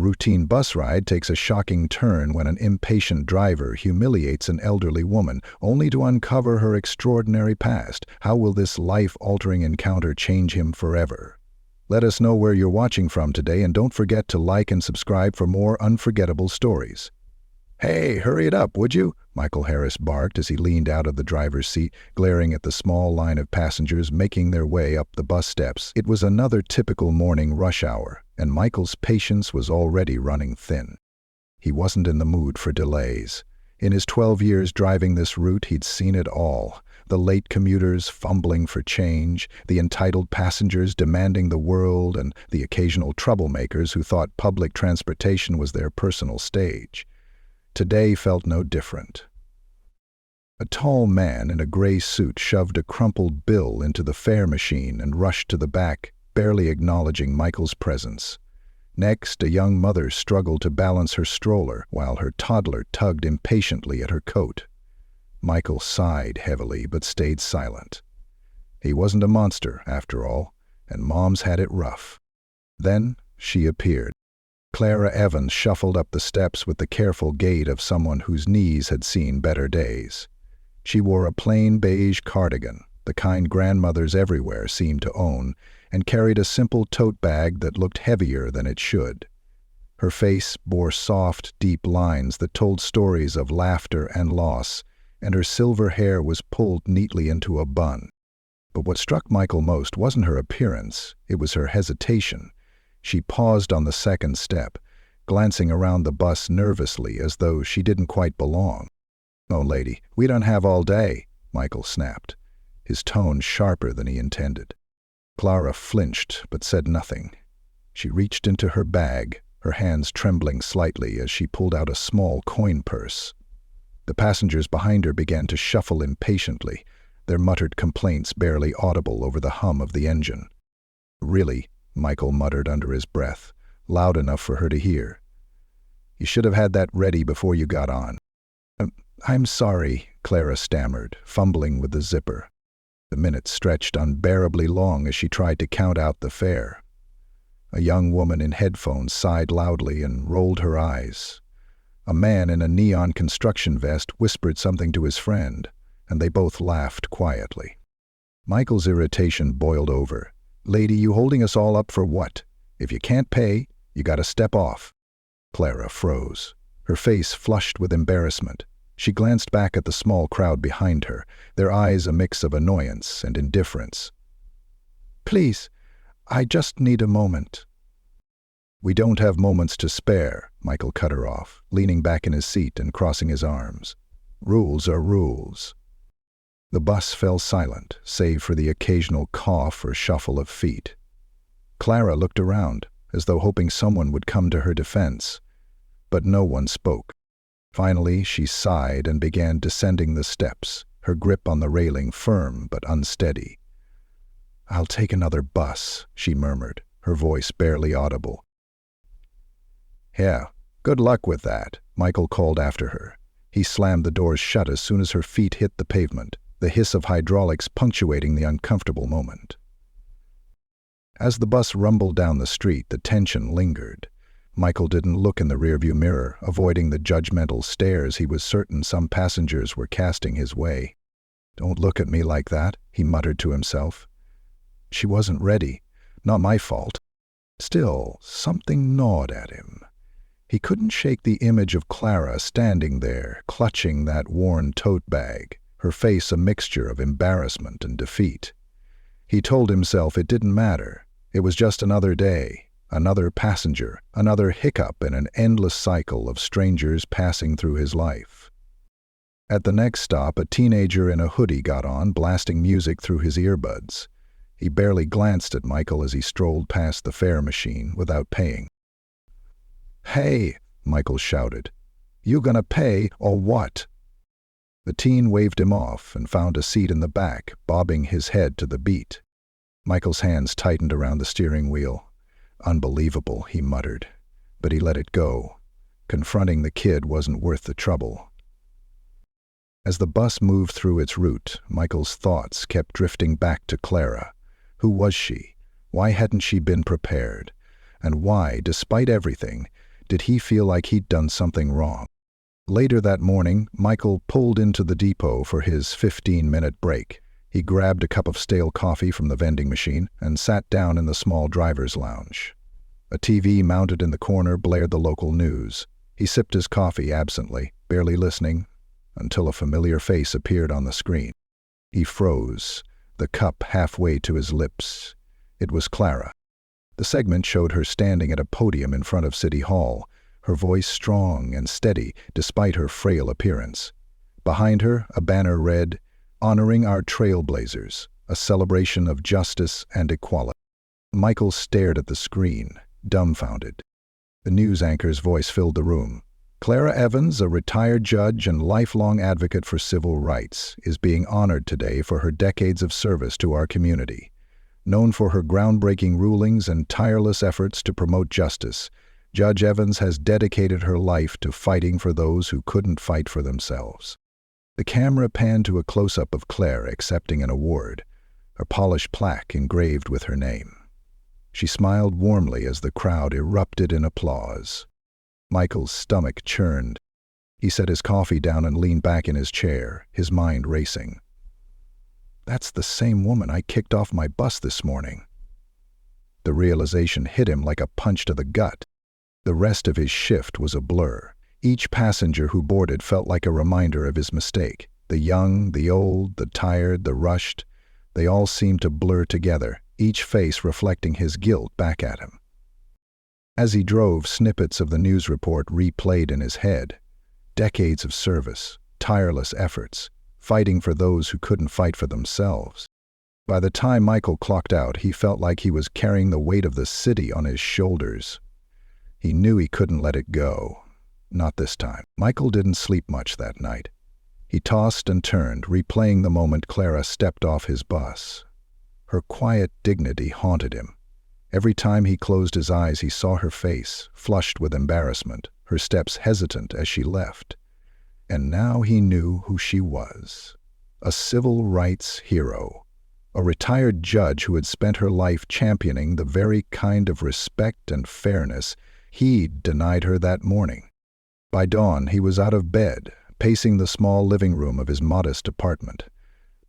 routine bus ride takes a shocking turn when an impatient driver humiliates an elderly woman, only to uncover her extraordinary past. How will this life-altering encounter change him forever? Let us know where you're watching from today, and don't forget to like and subscribe for more unforgettable stories. "Hey, hurry it up, would you?" Michael Harris barked as he leaned out of the driver's seat, glaring at the small line of passengers making their way up the bus steps. It was another typical morning rush hour, and Michael's patience was already running thin. He wasn't in the mood for delays. In his 12 years driving this route, he'd seen it all. The late commuters fumbling for change, the entitled passengers demanding the world, and the occasional troublemakers who thought public transportation was their personal stage. Today felt no different. A tall man in a gray suit shoved a crumpled bill into the fare machine and rushed to the back, barely acknowledging Michael's presence. Next, a young mother struggled to balance her stroller while her toddler tugged impatiently at her coat. Michael sighed heavily but stayed silent. He wasn't a monster, after all, and Mom's had it rough. Then she appeared. Clara Evans shuffled up the steps with the careful gait of someone whose knees had seen better days. She wore a plain beige cardigan, the kind grandmothers everywhere seemed to own, and carried a simple tote bag that looked heavier than it should. Her face bore soft, deep lines that told stories of laughter and loss, and her silver hair was pulled neatly into a bun. But what struck Michael most wasn't her appearance, it was her hesitation. She paused on the second step, glancing around the bus nervously as though she didn't quite belong. "Oh, lady, we don't have all day," Michael snapped, his tone sharper than he intended. Clara flinched but said nothing. She reached into her bag, her hands trembling slightly as she pulled out a small coin purse. The passengers behind her began to shuffle impatiently, their muttered complaints barely audible over the hum of the engine. "Really?" Michael muttered under his breath, loud enough for her to hear. "You should have had that ready before you got on." I'm sorry," Clara stammered, fumbling with the zipper. The minutes stretched unbearably long as she tried to count out the fare. A young woman in headphones sighed loudly and rolled her eyes. A man in a neon construction vest whispered something to his friend, and they both laughed quietly. Michael's irritation boiled over. "Lady, you holding us all up for what? If you can't pay, you gotta step off." Clara froze, her face flushed with embarrassment. She glanced back at the small crowd behind her, their eyes a mix of annoyance and indifference. "Please, I just need a moment." "We don't have moments to spare," Michael cut her off, leaning back in his seat and crossing his arms. "Rules are rules." The bus fell silent, save for the occasional cough or shuffle of feet. Clara looked around, as though hoping someone would come to her defense, but no one spoke. Finally, she sighed and began descending the steps, her grip on the railing firm but unsteady. "I'll take another bus," she murmured, her voice barely audible. "Yeah, good luck with that," Michael called after her. He slammed the doors shut as soon as her feet hit the pavement, the hiss of hydraulics punctuating the uncomfortable moment. As the bus rumbled down the street, the tension lingered. Michael didn't look in the rearview mirror, avoiding the judgmental stares he was certain some passengers were casting his way. "Don't look at me like that," he muttered to himself. She wasn't ready. Not my fault. Still, something gnawed at him. He couldn't shake the image of Clara standing there, clutching that worn tote bag, her face a mixture of embarrassment and defeat. He told himself it didn't matter. It was just another day, another passenger, another hiccup in an endless cycle of strangers passing through his life. At the next stop, a teenager in a hoodie got on, blasting music through his earbuds. He barely glanced at Michael as he strolled past the fare machine without paying. "Hey," Michael shouted. "You gonna pay or what?" The teen waved him off and found a seat in the back, bobbing his head to the beat. Michael's hands tightened around the steering wheel. "Unbelievable," he muttered, but he let it go. Confronting the kid wasn't worth the trouble. As the bus moved through its route, Michael's thoughts kept drifting back to Clara. Who was she? Why hadn't she been prepared? And why, despite everything, Did he feel like he'd done something wrong? Later that morning, Michael pulled into the depot for his 15-minute break. He grabbed a cup of stale coffee from the vending machine and sat down in the small driver's lounge. A TV mounted in the corner blared the local news. He sipped his coffee absently, barely listening, until a familiar face appeared on the screen. He froze, the cup halfway to his lips. It was Clara. The segment showed her standing at a podium in front of City Hall, her voice strong and steady despite her frail appearance. Behind her, a banner read, "Honoring our trailblazers, a celebration of justice and equality." Michael stared at the screen, dumbfounded. The news anchor's voice filled the room. "Clara Evans, a retired judge and lifelong advocate for civil rights, is being honored today for her decades of service to our community. Known for her groundbreaking rulings and tireless efforts to promote justice, Judge Evans has dedicated her life to fighting for those who couldn't fight for themselves." The camera panned to a close-up of Claire accepting an award, a polished plaque engraved with her name. She smiled warmly as the crowd erupted in applause. Michael's stomach churned. He set his coffee down and leaned back in his chair, his mind racing. "That's the same woman I kicked off my bus this morning." The realization hit him like a punch to the gut. The rest of his shift was a blur. Each passenger who boarded felt like a reminder of his mistake. The young, the old, the tired, the rushed, they all seemed to blur together, each face reflecting his guilt back at him. As he drove, snippets of the news report replayed in his head. Decades of service, tireless efforts, fighting for those who couldn't fight for themselves. By the time Michael clocked out, he felt like he was carrying the weight of the city on his shoulders. He knew he couldn't let it go. Not this time. Michael didn't sleep much that night. He tossed and turned, replaying the moment Clara stepped off his bus. Her quiet dignity haunted him. Every time he closed his eyes, he saw her face, flushed with embarrassment, her steps hesitant as she left. And now he knew who she was. A civil rights hero. A retired judge who had spent her life championing the very kind of respect and fairness he'd denied her that morning. By dawn, he was out of bed, pacing the small living room of his modest apartment.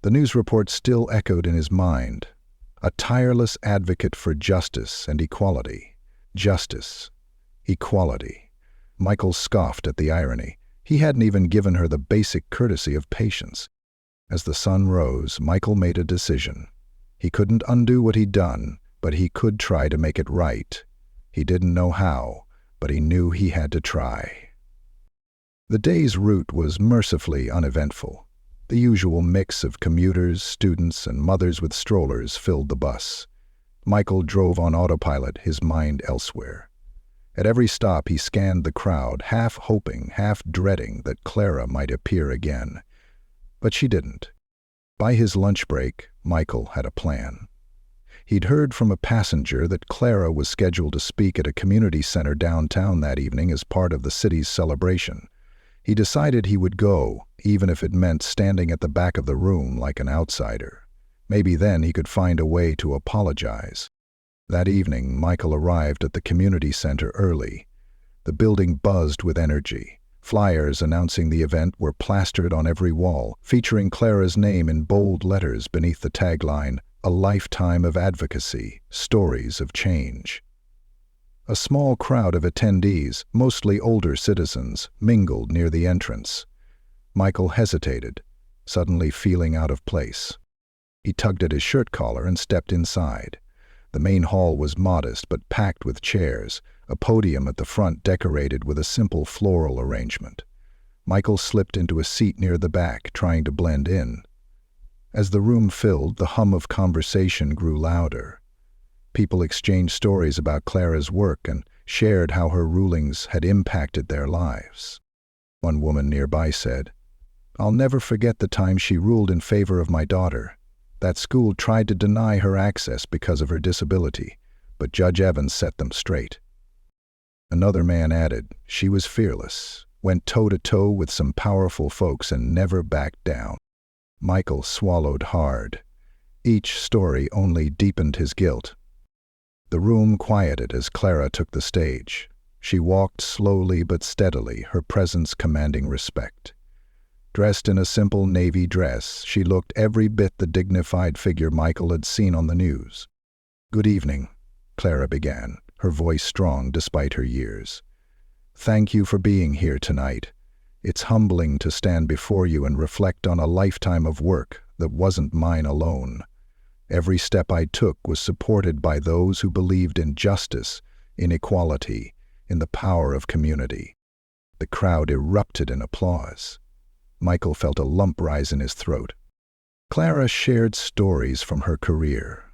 The news report still echoed in his mind. A tireless advocate for justice and equality. Justice. Equality. Michael scoffed at the irony. He hadn't even given her the basic courtesy of patience. As the sun rose, Michael made a decision. He couldn't undo what he'd done, but he could try to make it right. He didn't know how, but he knew he had to try. The day's route was mercifully uneventful. The usual mix of commuters, students, and mothers with strollers filled the bus. Michael drove on autopilot, his mind elsewhere. At every stop he scanned the crowd, half hoping, half dreading that Clara might appear again. But she didn't. By his lunch break, Michael had a plan. He'd heard from a passenger that Clara was scheduled to speak at a community center downtown that evening as part of the city's celebration. He decided he would go, even if it meant standing at the back of the room like an outsider. Maybe then he could find a way to apologize. That evening, Michael arrived at the community center early. The building buzzed with energy. Flyers announcing the event were plastered on every wall, featuring Clara's name in bold letters beneath the tagline, "A lifetime of advocacy, stories of change." A small crowd of attendees, mostly older citizens, mingled near the entrance. Michael hesitated, suddenly feeling out of place. He tugged at his shirt collar and stepped inside. The main hall was modest but packed with chairs, a podium at the front decorated with a simple floral arrangement. Michael slipped into a seat near the back, trying to blend in. As the room filled, the hum of conversation grew louder. People exchanged stories about Clara's work and shared how her rulings had impacted their lives. One woman nearby said, "I'll never forget the time she ruled in favor of my daughter. That school tried to deny her access because of her disability, but Judge Evans set them straight." Another man added, "She was fearless, went toe-to-toe with some powerful folks and never backed down." Michael swallowed hard. Each story only deepened his guilt. The room quieted as Clara took the stage. She walked slowly but steadily, her presence commanding respect. Dressed in a simple navy dress, she looked every bit the dignified figure Michael had seen on the news. "Good evening," Clara began, her voice strong despite her years. "Thank you for being here tonight. It's humbling to stand before you and reflect on a lifetime of work that wasn't mine alone. Every step I took was supported by those who believed in justice, in equality, in the power of community." The crowd erupted in applause. Michael felt a lump rise in his throat. Clara shared stories from her career.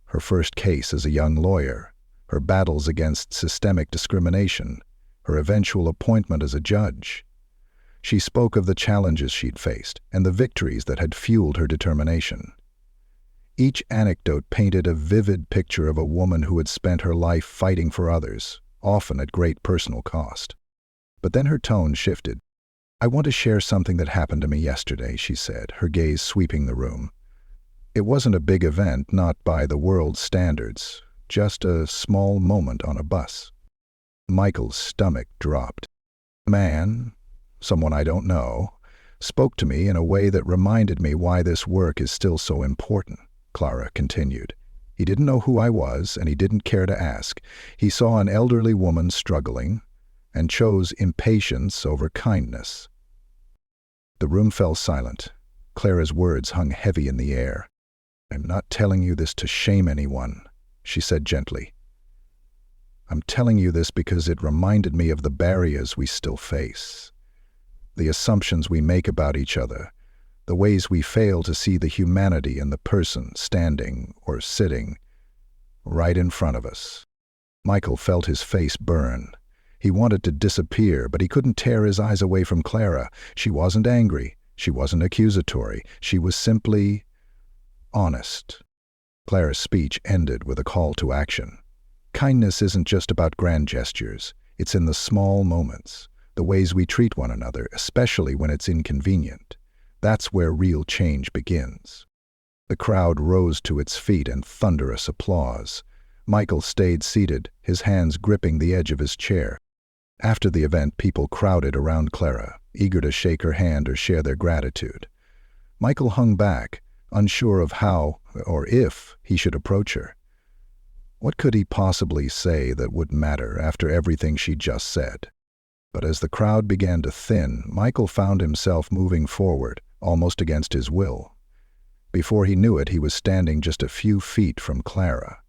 Her first case as a young lawyer, her battles against systemic discrimination, her eventual appointment as a judge. She spoke of the challenges she'd faced and the victories that had fueled her determination. Each anecdote painted a vivid picture of a woman who had spent her life fighting for others, often at great personal cost. But then her tone shifted. "I want to share something that happened to me yesterday," she said, her gaze sweeping the room. "It wasn't a big event, not by the world's standards, just a small moment on a bus." Michael's stomach dropped. A man, someone I don't know, spoke to me in a way that reminded me why this work is still so important, Clara continued. He didn't know who I was, and he didn't care to ask. He saw an elderly woman struggling, and chose impatience over kindness. The room fell silent. Clara's words hung heavy in the air. "I'm not telling you this to shame anyone," she said gently. "I'm telling you this because it reminded me of the barriers we still face, the assumptions we make about each other, the ways we fail to see the humanity in the person standing or sitting right in front of us." Michael felt his face burn. He wanted to disappear, but he couldn't tear his eyes away from Clara. She wasn't angry. She wasn't accusatory. She was simply honest. Clara's speech ended with a call to action. Kindness isn't just about grand gestures. It's in the small moments, the ways we treat one another, especially when it's inconvenient. That's where real change begins. The crowd rose to its feet in thunderous applause. Michael stayed seated, his hands gripping the edge of his chair. After the event, people crowded around Clara, eager to shake her hand or share their gratitude. Michael hung back, unsure of how or if he should approach her. What could he possibly say that would matter after everything she'd just said? But as the crowd began to thin, Michael found himself moving forward, almost against his will. Before he knew it, he was standing just a few feet from Clara.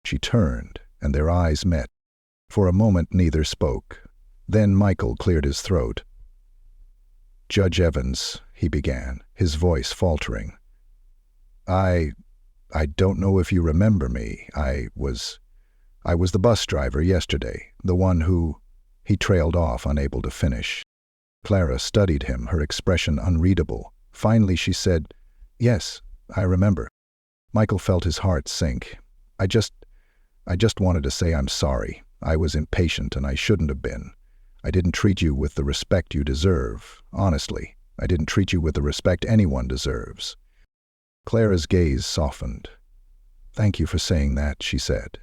She turned, and their eyes met. For a moment, neither spoke. Then Michael cleared his throat. "Judge Evans," he began, his voice faltering. I don't know if you remember me. I was the bus driver yesterday, the one who—" He trailed off, unable to finish. Clara studied him, her expression unreadable. Finally she said, "Yes, I remember." Michael felt his heart sink. I just wanted to say I'm sorry. I was impatient and I shouldn't have been. I didn't treat you with the respect you deserve. Honestly, I didn't treat you with the respect anyone deserves." Clara's gaze softened. "Thank you for saying that," she said.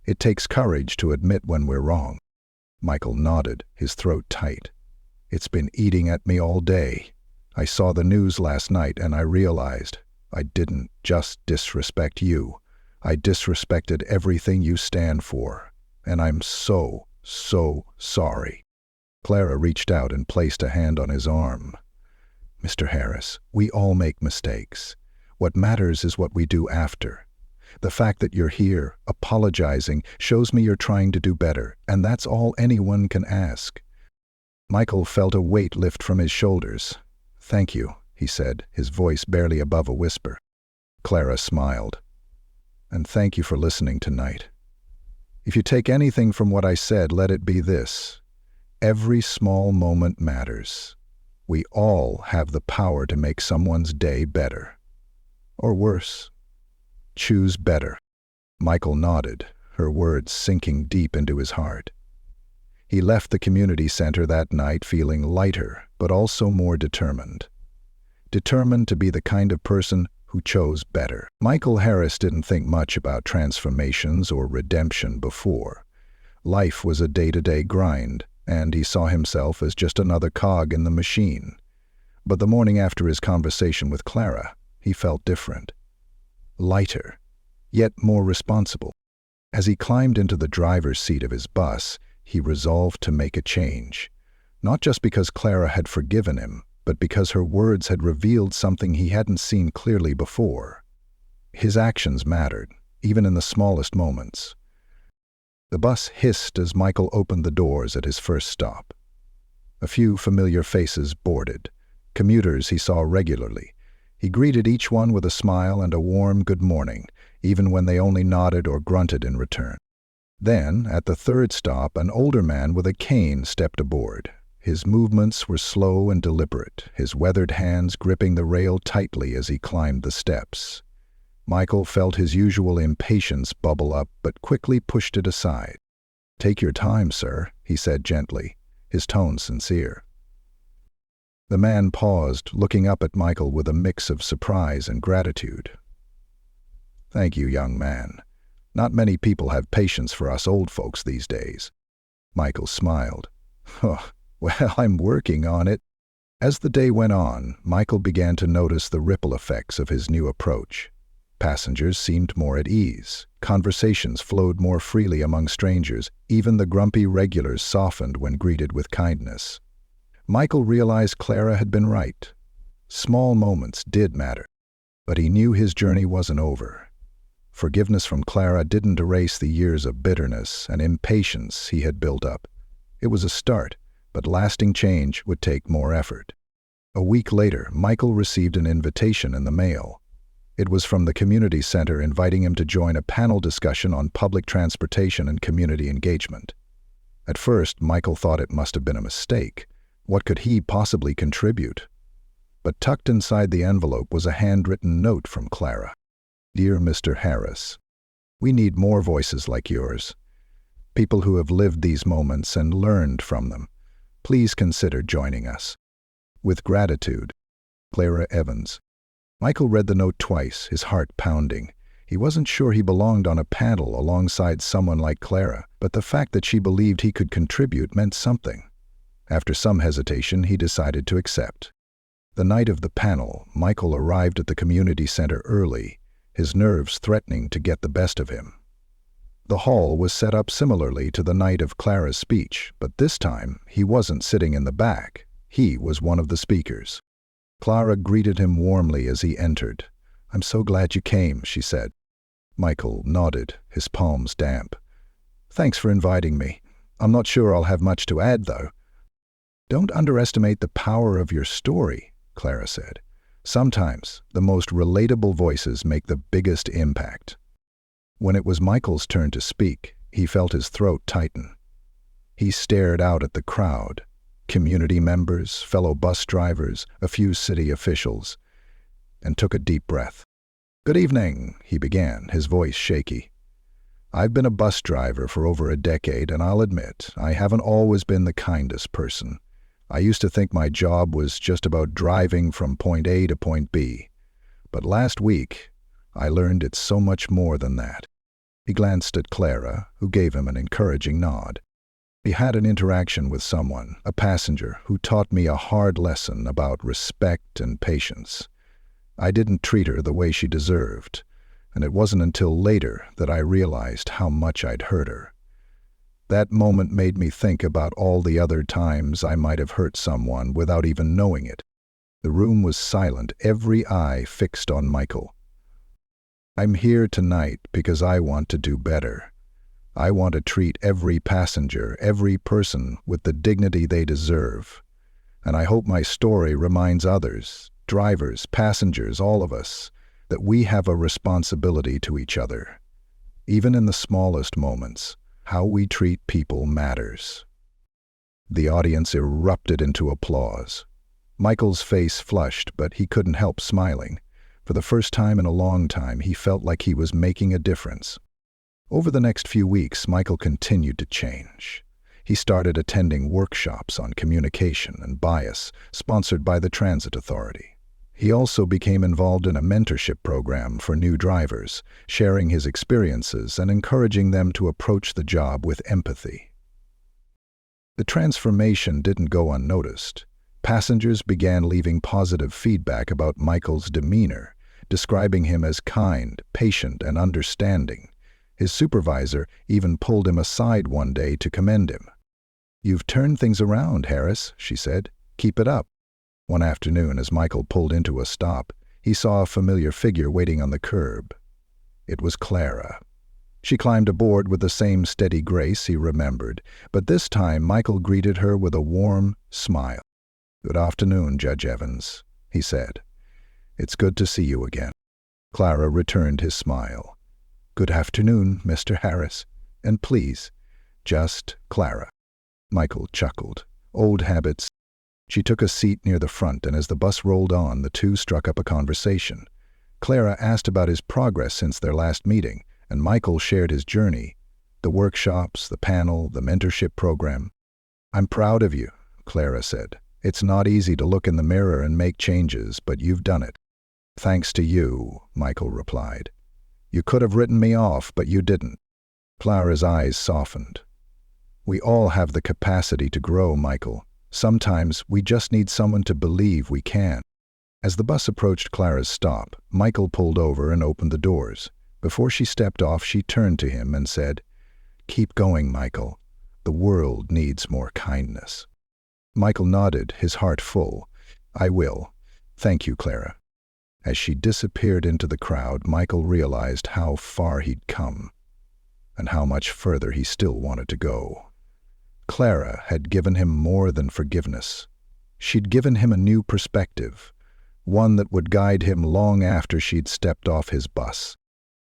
"It takes courage to admit when we're wrong." Michael nodded, his throat tight. "It's been eating at me all day. I saw the news last night and I realized I didn't just disrespect you. I disrespected everything you stand for. And I'm so sorry." Clara reached out and placed a hand on his arm. "Mr. Harris, we all make mistakes. What matters is what we do after. The fact that you're here, apologizing, shows me you're trying to do better, and that's all anyone can ask." Michael felt a weight lift from his shoulders. "Thank you," he said, his voice barely above a whisper. Clara smiled. "And thank you for listening tonight. If you take anything from what I said, let it be this. Every small moment matters. We all have the power to make someone's day better. Or worse. Choose better." Michael nodded, her words sinking deep into his heart. He left the community center that night feeling lighter, but also more determined. Determined to be the kind of person who chose better. Michael Harris didn't think much about transformations or redemption before. Life was a day-to-day grind, and he saw himself as just another cog in the machine. But the morning after his conversation with Clara, he felt different. Lighter, yet more responsible. As he climbed into the driver's seat of his bus, he resolved to make a change. Not just because Clara had forgiven him, but because her words had revealed something he hadn't seen clearly before. His actions mattered, even in the smallest moments. The bus hissed as Michael opened the doors at his first stop. A few familiar faces boarded, commuters he saw regularly. He greeted each one with a smile and a warm good morning, even when they only nodded or grunted in return. Then, at the third stop, an older man with a cane stepped aboard. His movements were slow and deliberate, his weathered hands gripping the rail tightly as he climbed the steps. Michael felt his usual impatience bubble up, but quickly pushed it aside. "Take your time, sir," he said gently, his tone sincere. The man paused, looking up at Michael with a mix of surprise and gratitude. "Thank you, young man. Not many people have patience for us old folks these days." Michael smiled. "Oh, well, I'm working on it." As the day went on, Michael began to notice the ripple effects of his new approach. Passengers seemed more at ease. Conversations flowed more freely among strangers. Even the grumpy regulars softened when greeted with kindness. Michael realized Clara had been right. Small moments did matter. But he knew his journey wasn't over. Forgiveness from Clara didn't erase the years of bitterness and impatience he had built up. It was a start, but lasting change would take more effort. A week later, Michael received an invitation in the mail. It was from the community center inviting him to join a panel discussion on public transportation and community engagement. At first, Michael thought it must have been a mistake. What could he possibly contribute? But tucked inside the envelope was a handwritten note from Clara. "Dear Mr. Harris, we need more voices like yours. People who have lived these moments and learned from them. Please consider joining us. With gratitude, Clara Evans." Michael read the note twice, his heart pounding. He wasn't sure he belonged on a panel alongside someone like Clara, but the fact that she believed he could contribute meant something. After some hesitation, he decided to accept. The night of the panel, Michael arrived at the community center early, his nerves threatening to get the best of him. The hall was set up similarly to the night of Clara's speech, but this time he wasn't sitting in the back. He was one of the speakers. Clara greeted him warmly as he entered. "I'm so glad you came," she said. Michael nodded, his palms damp. "Thanks for inviting me. I'm not sure I'll have much to add, though." "Don't underestimate the power of your story," Clara said. "Sometimes the most relatable voices make the biggest impact." When it was Michael's turn to speak, he felt his throat tighten. He stared out at the crowd. Community members, fellow bus drivers, a few city officials, and took a deep breath. "Good evening," he began, his voice shaky. "I've been a bus driver for over a decade, and I'll admit, I haven't always been the kindest person. I used to think my job was just about driving from point A to point B. But last week, I learned it's so much more than that." He glanced at Clara, who gave him an encouraging nod. "He had an interaction with someone, a passenger, who taught me a hard lesson about respect and patience. I didn't treat her the way she deserved, and it wasn't until later that I realized how much I'd hurt her. That moment made me think about all the other times I might have hurt someone without even knowing it." The room was silent, every eye fixed on Michael. "I'm here tonight because I want to do better. I want to treat every passenger, every person, with the dignity they deserve. And I hope my story reminds others, drivers, passengers, all of us, that we have a responsibility to each other. Even in the smallest moments, how we treat people matters." The audience erupted into applause. Michael's face flushed, but he couldn't help smiling. For the first time in a long time, he felt like he was making a difference. Over the next few weeks, Michael continued to change. He started attending workshops on communication and bias, sponsored by the Transit Authority. He also became involved in a mentorship program for new drivers, sharing his experiences and encouraging them to approach the job with empathy. The transformation didn't go unnoticed. Passengers began leaving positive feedback about Michael's demeanor, describing him as kind, patient, and understanding. His supervisor even pulled him aside one day to commend him. "You've turned things around, Harris," she said. "Keep it up." One afternoon, as Michael pulled into a stop, he saw a familiar figure waiting on the curb. It was Clara. She climbed aboard with the same steady grace he remembered, but this time Michael greeted her with a warm smile. "Good afternoon, Judge Evans," he said. "It's good to see you again." Clara returned his smile. "Good afternoon, Mr. Harris. And please, just Clara." Michael chuckled. Old habits. She took a seat near the front, and as the bus rolled on, the two struck up a conversation. Clara asked about his progress since their last meeting, and Michael shared his journey, the workshops, the panel, the mentorship program. "I'm proud of you," Clara said. "It's not easy to look in the mirror and make changes, but you've done it." "Thanks to you," Michael replied. "You could have written me off, but you didn't." Clara's eyes softened. "We all have the capacity to grow, Michael. Sometimes we just need someone to believe we can." As the bus approached Clara's stop, Michael pulled over and opened the doors. Before she stepped off, she turned to him and said, "Keep going, Michael. The world needs more kindness." Michael nodded, his heart full. "I will. Thank you, Clara." As she disappeared into the crowd, Michael realized how far he'd come and how much further he still wanted to go. Clara had given him more than forgiveness. She'd given him a new perspective, one that would guide him long after she'd stepped off his bus.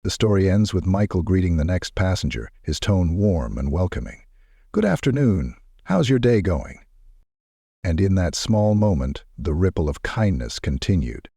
The story ends with Michael greeting the next passenger, his tone warm and welcoming. "Good afternoon. How's your day going?" And in that small moment, the ripple of kindness continued.